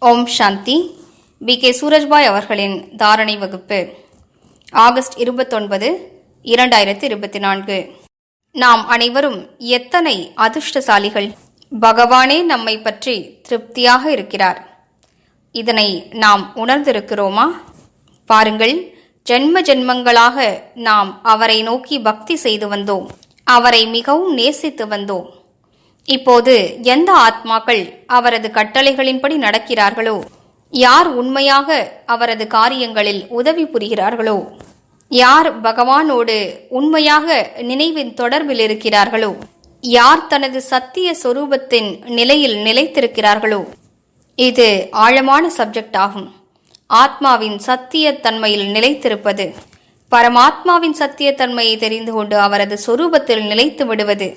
ஓம் சாந்தி. B.K. Surajbhai அவர்களின் தாரணை வகுப்பு ஆகஸ்ட் 29, 2024. நாம் அனைவரும் எத்தனை அதிர்ஷ்டசாலிகள்! பகவானே நம்மை பற்றி திருப்தியாக இருக்கிறார். இதனை நாம் உணர்ந்திருக்கிறோமா? பாருங்கள், ஜென்ம ஜென்மங்களாக நாம் அவரை நோக்கி பக்தி செய்து வந்தோம், அவரை மிகவும் நேசித்து வந்தோம். இப்போது எந்த ஆத்மாக்கள் அவரது கட்டளைகளின்படி நடக்கிறார்களோ, யார் உண்மையாக அவரது காரியங்களில் உதவி புரிகிறார்களோ, யார் பகவானோடு உண்மையாக நினைவின் தொடர்பில் இருக்கிறார்களோ, யார் தனது சத்திய சொரூபத்தின் நிலையில் நிலைத்திருக்கிறார்களோ, இது ஆழமான சப்ஜெக்ட் ஆகும். ஆத்மாவின் சத்திய தன்மையில் நிலைத்திருப்பது, பரமாத்மாவின் சத்திய தன்மையை தெரிந்து கொண்டு அவரது சொரூபத்தில் நிலைத்து விடுவது,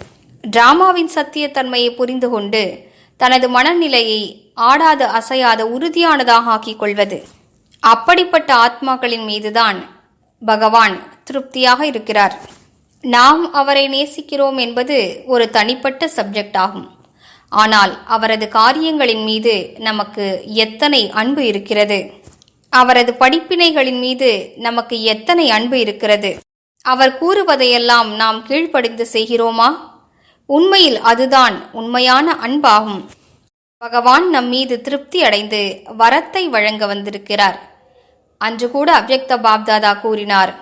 டிராமாவின் சத்திய தன்மையை புரிந்து கொண்டு தனது மனநிலையை ஆடாத அசையாத உறுதியானதாக ஆக்கிக் கொள்வது. அப்படிப்பட்ட ஆத்மாக்களின் மீதுதான் பகவான் திருப்தியாக இருக்கிறார். நாம் அவரை நேசிக்கிறோம் என்பது ஒரு தனிப்பட்ட சப்ஜெக்ட் ஆகும். ஆனால் அவரது காரியங்களின் மீது நமக்கு எத்தனை அன்பு இருக்கிறது! அவரது படிப்பினைகளின் மீது நமக்கு எத்தனை அன்பு இருக்கிறது! அவர் கூறுவதையெல்லாம் நாம் கீழ்ப்படிந்து செய்கிறோமா? உண்மையில் அதுதான் உண்மையான அன்பாகும். பகவான் நம் மீது திருப்தி அடைந்து வரத்தை வழங்க வந்திருக்கிறார். அன்று கூட அவ்யக்த பாப்தாதா கூறினார்,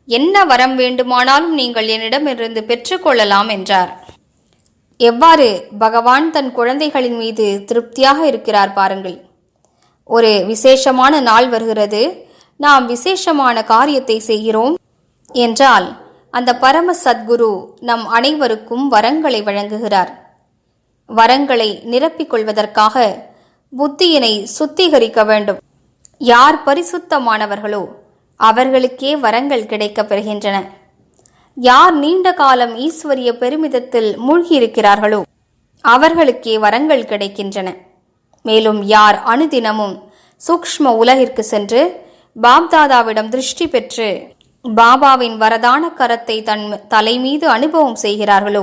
என்ன வரம் வேண்டுமானாலும் நீங்கள் என்னிடமிருந்து பெற்றுக்கொள்ளலாம் என்றார். எவ்வாறு பகவான் தன் குழந்தைகளின் மீது திருப்தியாக இருக்கிறார் பாருங்கள். ஒரு விசேஷமான நாள் வருகிறது, நாம் விசேஷமான காரியத்தை செய்கிறோம் என்றால் அந்த பரம சத்குரு நம் அனைவருக்கும் வரங்களை வழங்குகிறார். வரங்களை நிரப்பிக் கொள்வதற்காக புத்தியினை சுத்திகரிக்க வேண்டும். யார் பரிசுத்தமானவர்களோ அவர்களுக்கே வரங்கள் கிடைக்கப் பெறுகின்றன. யார் நீண்ட காலம் ஈஸ்வரிய பெருமிதத்தில் மூழ்கியிருக்கிறார்களோ அவர்களுக்கே வரங்கள் கிடைக்கின்றன. மேலும் யார் அனுதினமும் சூக்ஷ்ம உலகிற்கு சென்று பாப்தாதாவிடம் திருஷ்டி பெற்று பாபாவின் வரதான கரத்தை தன் தலை மீது அனுபவம் செய்கிறார்களோ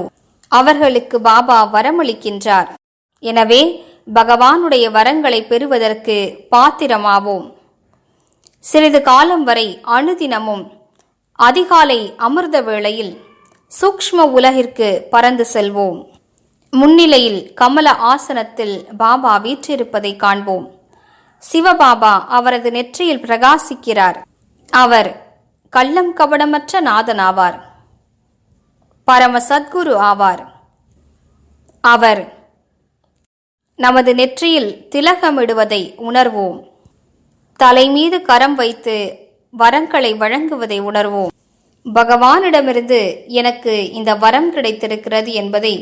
அவர்களுக்கு பாபா வரமளிக்கின்றார். எனவே பகவானுடைய வரங்களை பெறுவதற்கு பாத்திரமாவோம். சிறிது காலம் வரை அனுதினமும் அதிகாலை அமிர்த வேளையில் சூக்ஷ்ம உலகிற்கு பறந்து செல்வோம். முன்னிலையில் கமல ஆசனத்தில் பாபா வீற்றிருப்பதை காண்போம். சிவபாபா அவரது நெற்றியில் பிரகாசிக்கிறார். அவர் கள்ளம் கபடமற்ற நாதனாவார், பரம சத்குரு ஆவார். அவர் நமது நெற்றியில் திலகமிடுவதை உணர்வோம். தலை மீது கரம் வைத்து வரங்களை வழங்குவதை உணர்வோம். பகவானிடமிருந்து எனக்கு இந்த வரம் கிடைத்திருக்கிறது என்பதை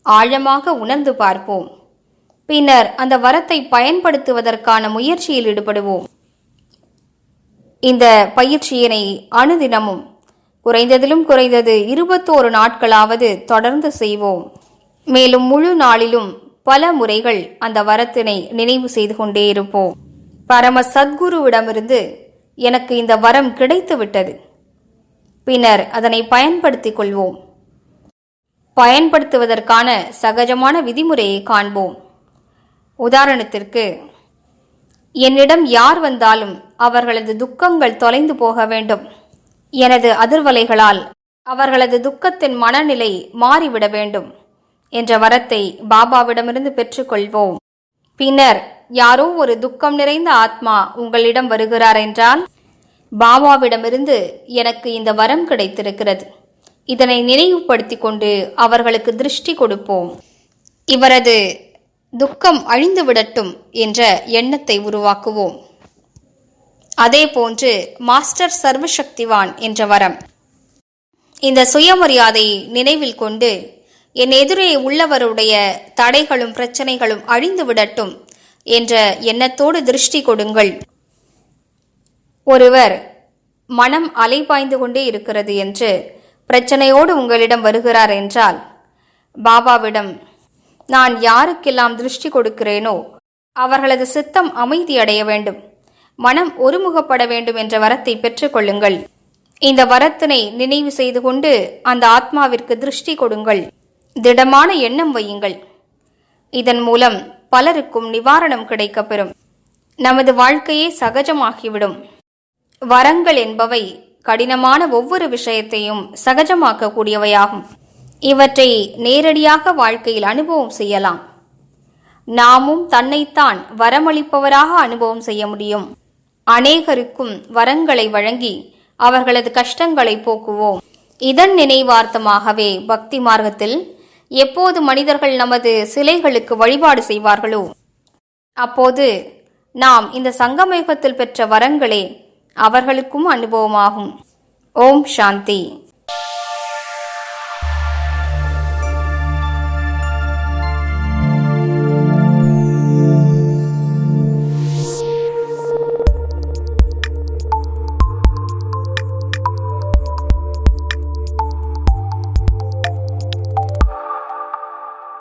ஆழமாக உணர்ந்து பார்ப்போம். பின்னர் அந்த வரத்தை பயன்படுத்துவதற்கான முயற்சியில் ஈடுபடுவோம். இந்த பயிற்சியினை அனுதினமும் குறைந்ததிலும் குறைந்தது 21 நாட்களாவது தொடர்ந்து செய்வோம். மேலும் முழு நாளிலும் பல முறைகள் அந்த வரத்தினை நினைவு செய்து கொண்டே இருப்போம். பரம சத்குருவிடமிருந்து எனக்கு இந்த வரம் கிடைத்து விட்டது. பின்னர் அதனை பயன்படுத்திக் கொள்வோம். பயன்படுத்துவதற்கான சகஜமான விதிமுறையை காண்போம். உதாரணத்திற்கு, என்னிடம் யார் வந்தாலும் அவர்களது துக்கங்கள் தொலைந்து போக வேண்டும். எனது அதிர்வலைகளால் அவர்களது துக்கத்தின் மனநிலை மாறிவிட வேண்டும் என்ற வரத்தை பாபாவிடமிருந்து பெற்றுக்கொள்வோம். பின்னர் யாரோ ஒரு துக்கம் நிறைந்த ஆத்மா உங்களிடம் வருகிறார் என்றால், பாபாவிடமிருந்து எனக்கு இந்த வரம் கிடைத்திருக்கிறது, இதனை நினைவுபடுத்திக் கொண்டு அவர்களுக்கு திருஷ்டி கொடுப்போம். இவரது துக்கம் அழிந்து விடட்டும் என்ற எண்ணத்தை உருவாக்குவோம். அதே போன்று மாஸ்டர் சர்வசக்திவான் என்ற வரம். இந்த சுயமரியாதையை நினைவில் கொண்டு என் எதிரே உள்ளவருடைய தடைகளும் பிரச்சனைகளும் அழிந்து விடட்டும் என்ற எண்ணத்தோடு திருஷ்டி கொடுங்கள். ஒருவர் மனம் அலைபாய்ந்து கொண்டே இருக்கிறது என்று பிரச்சனையோடு உங்களிடம் வருகிறார் என்றால், பாபாவிடம் நான் யாருக்கெல்லாம் திருஷ்டி கொடுக்கிறேனோ அவர்களது சித்தம் அமைதி அடைய வேண்டும், மனம் ஒருமுகப்பட வேண்டும் என்ற வரத்தை பெற்றுக்கொள்ளுங்கள். இந்த வரத்தினை நினைவு செய்து கொண்டு அந்த ஆத்மாவிற்கு திருஷ்டி கொடுங்கள். திடமான எண்ணம் வையுங்கள். இதன் மூலம் பலருக்கும் நிவாரணம் கிடைக்கப்பெறும். நமது வாழ்க்கையே சகஜமாகிவிடும். வரங்கள் என்பவை கடினமான ஒவ்வொரு விஷயத்தையும் சகஜமாக்கக்கூடியவையாகும். இவற்றை நேரடியாக வாழ்க்கையில் அனுபவம் செய்யலாம். நாமும் தன்னைத்தான் வரமளிப்பவராக அனுபவம் செய்ய முடியும். அநேகருக்கும் வரங்களை வழங்கி அவர்களது கஷ்டங்களை போக்குவோம். இதன் நினைவார்த்தமாகவே பக்தி மார்க்கத்தில் எப்போது மனிதர்கள் நமது சிலைகளுக்கு வழிபாடு செய்வார்களோ அப்போது நாம் இந்த சங்கமயுகத்தில் பெற்ற வரங்களே அவர்களுக்கும் அனுபவமாகும். ஓம் சாந்தி.